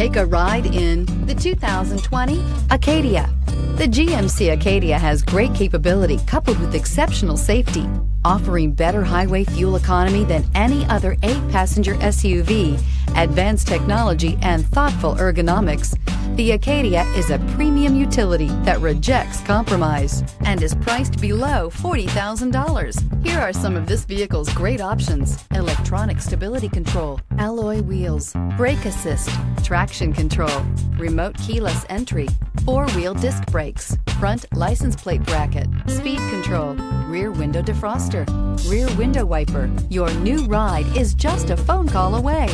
Take a ride in the 2020 Acadia. The GMC Acadia has great capability coupled with exceptional safety, offering better highway fuel economy than any other 8-passenger SUV, advanced technology, and thoughtful ergonomics. The Acadia is a premium utility that rejects compromise and is priced below $40,000. Here are some of this vehicle's great options: electronic stability control, alloy wheels, brake assist, traction control, remote keyless entry, 4-wheel disc brakes, front license plate bracket, speed control, rear window defroster, rear window wiper. Your new ride is just a phone call away.